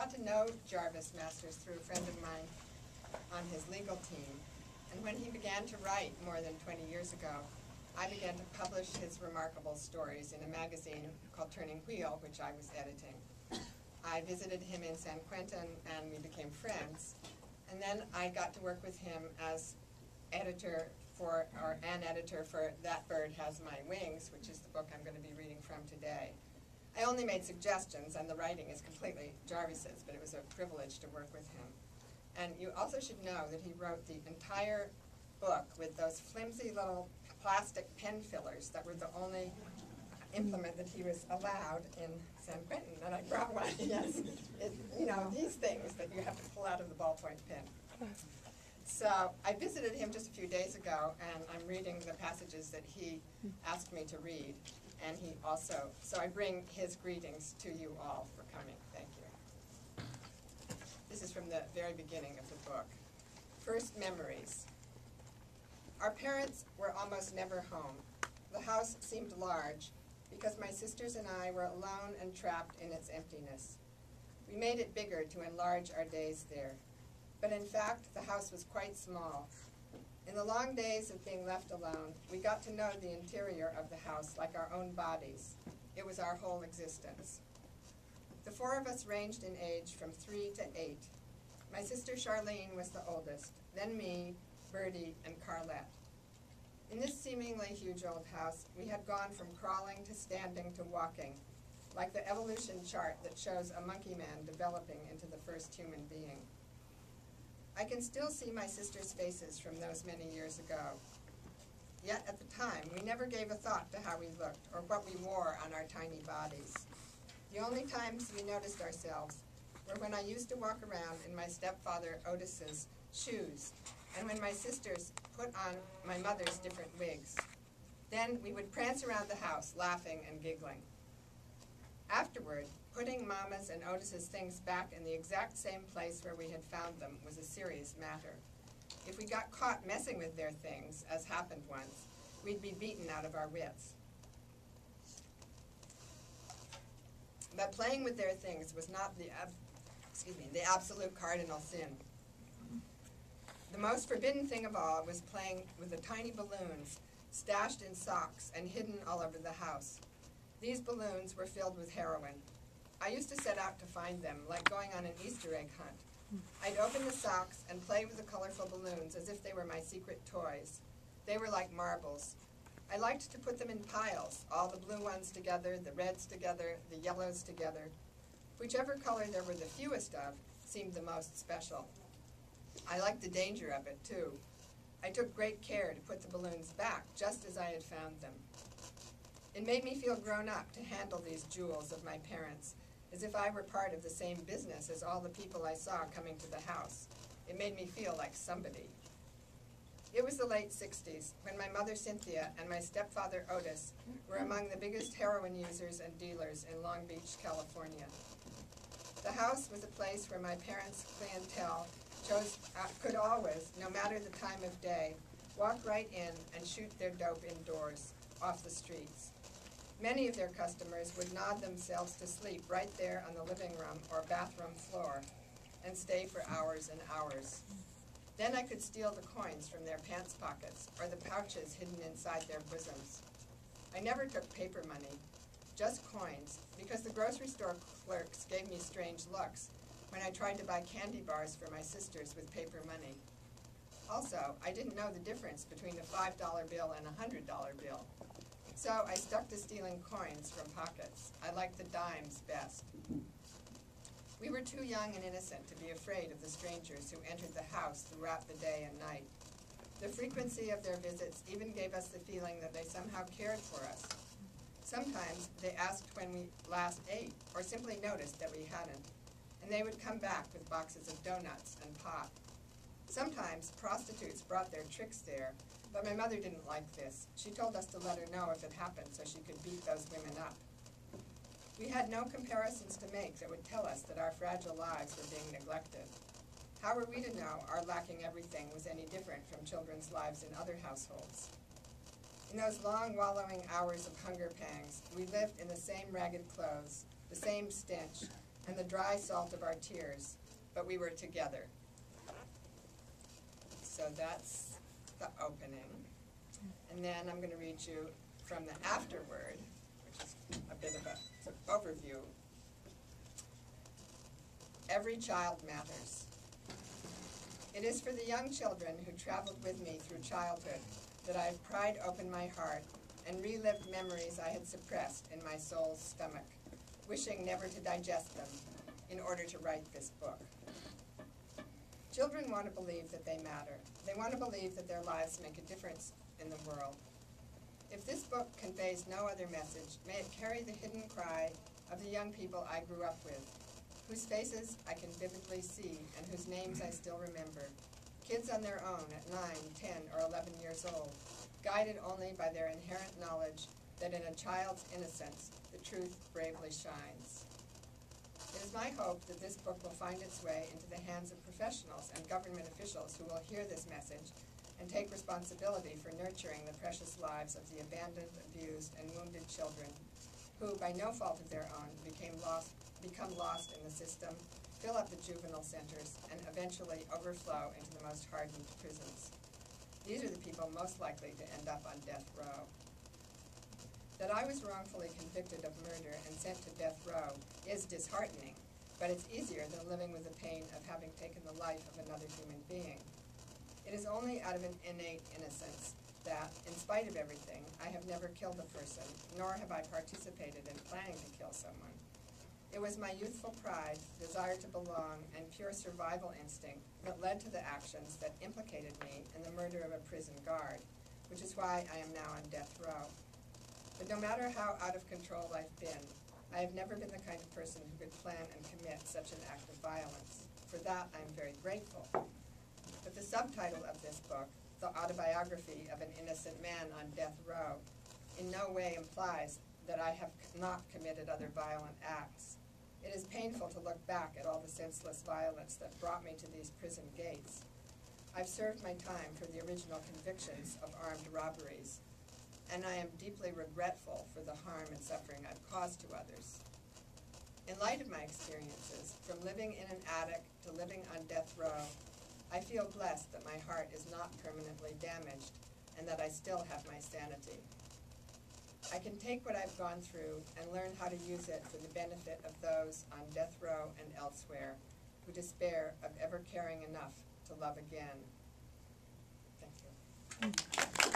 got to know Jarvis Masters through a friend of mine on his legal team. And when he began to write more than 20 years ago, I began to publish his remarkable stories in a magazine called Turning Wheel, which I was editing. I visited him in San Quentin, and we became friends. And then I got to work with him as editor for, or an editor for That Bird Has My Wings, which is the book I'm going to be reading from today. I only made suggestions, and the writing is completely Jarvis's, but it was a privilege to work with him. And you also should know that he wrote the entire book with those flimsy little plastic pen fillers that were the only implement that he was allowed in San Quentin, and I brought one. Yes, you know, these things that you have to pull out of the ballpoint pen. So I visited him just a few days ago, and I'm reading the passages that he asked me to read, and he also, so I bring his greetings to you all for coming. Thank you. This is from the very beginning of the book. First memories. Our parents were almost never home. The house seemed large because my sisters and I were alone and trapped in its emptiness. We made it bigger to enlarge our days there. But in fact, the house was quite small. In the long days of being left alone, we got to know the interior of the house like our own bodies. It was our whole existence. The four of us ranged in age from 3 to 8. My sister Charlene was the oldest, then me, Bertie, and Carlette. In this seemingly huge old house, we had gone from crawling to standing to walking, like the evolution chart that shows a monkey man developing into the first human being. I can still see my sisters' faces from those many years ago. Yet at the time, we never gave a thought to how we looked or what we wore on our tiny bodies. The only times we noticed ourselves were when I used to walk around in my stepfather Otis's shoes, and when my sisters put on my mother's different wigs. Then we would prance around the house, laughing and giggling. Afterward, putting Mama's and Otis's things back in the exact same place where we had found them was a serious matter. If we got caught messing with their things, as happened once, we'd be beaten out of our wits. But playing with their things was not the absolute cardinal sin. The most forbidden thing of all was playing with the tiny balloons stashed in socks and hidden all over the house. These balloons were filled with heroin. I used to set out to find them, like going on an Easter egg hunt. I'd open the socks and play with the colorful balloons as if they were my secret toys. They were like marbles. I liked to put them in piles, all the blue ones together, the reds together, the yellows together. Whichever color there were the fewest of seemed the most special. I liked the danger of it, too. I took great care to put the balloons back just as I had found them. It made me feel grown up to handle these jewels of my parents, as if I were part of the same business as all the people I saw coming to the house. It made me feel like somebody. It was the late 60s, when my mother Cynthia and my stepfather Otis were among the biggest heroin users and dealers in Long Beach, California. The house was a place where my parents' clientele could always, no matter the time of day, walk right in and shoot their dope indoors, off the streets. Many of their customers would nod themselves to sleep right there on the living room or bathroom floor and stay for hours and hours. Then I could steal the coins from their pants pockets or the pouches hidden inside their bosoms. I never took paper money, just coins, because the grocery store clerks gave me strange looks when I tried to buy candy bars for my sisters with paper money. Also, I didn't know the difference between a $5 bill and a $100 bill. So I stuck to stealing coins from pockets. I liked the dimes best. We were too young and innocent to be afraid of the strangers who entered the house throughout the day and night. The frequency of their visits even gave us the feeling that they somehow cared for us. Sometimes they asked when we last ate, or simply noticed that we hadn't, and they would come back with boxes of donuts and pop. Sometimes prostitutes brought their tricks there, but my mother didn't like this. She told us to let her know if it happened so she could beat those women up. We had no comparisons to make that would tell us that our fragile lives were being neglected. How were we to know our lacking everything was any different from children's lives in other households? In those long wallowing hours of hunger pangs, we lived in the same ragged clothes, the same stench, and the dry salt of our tears, but we were together. So that's the opening. And then I'm going to read you from the afterword, which is a bit of an overview. Every child matters. It is for the young children who traveled with me through childhood that I have pried open my heart and relived memories I had suppressed in my soul's stomach, wishing never to digest them in order to write this book. Children want to believe that they matter. They want to believe that their lives make a difference in the world. If this book conveys no other message, may it carry the hidden cry of the young people I grew up with, whose faces I can vividly see and whose names I still remember. Kids on their own at 9, 10, or 11 years old, guided only by their inherent knowledge that in a child's innocence, the truth bravely shines. It is my hope that this book will find its way into the hands of professionals and government officials who will hear this message and take responsibility for nurturing the precious lives of the abandoned, abused, and wounded children who, by no fault of their own, become lost in the system, fill up the juvenile centers, and eventually overflow into the most hardened prisons. These are the people most likely to end up on death row. That I was wrongfully convicted of murder and sent to death row is disheartening, but it's easier than living with the pain of having taken the life of another human being. It is only out of an innate innocence that, in spite of everything, I have never killed a person, nor have I participated in planning to kill someone. It was my youthful pride, desire to belong, and pure survival instinct that led to the actions that implicated me in the murder of a prison guard, which is why I am now on death row. But no matter how out of control I've been, I have never been the kind of person who could plan and commit such an act of violence. For that, I am very grateful. But the subtitle of this book, The Autobiography of an Innocent Man on Death Row, in no way implies that I have not committed other violent acts. It is painful to look back at all the senseless violence that brought me to these prison gates. I've served my time for the original convictions of armed robberies, and I am deeply regretful for the harm and suffering I've caused to others. In light of my experiences, from living in an attic to living on death row, I feel blessed that my heart is not permanently damaged and that I still have my sanity. I can take what I've gone through and learn how to use it for the benefit of those on death row and elsewhere who despair of ever caring enough to love again. Thank you.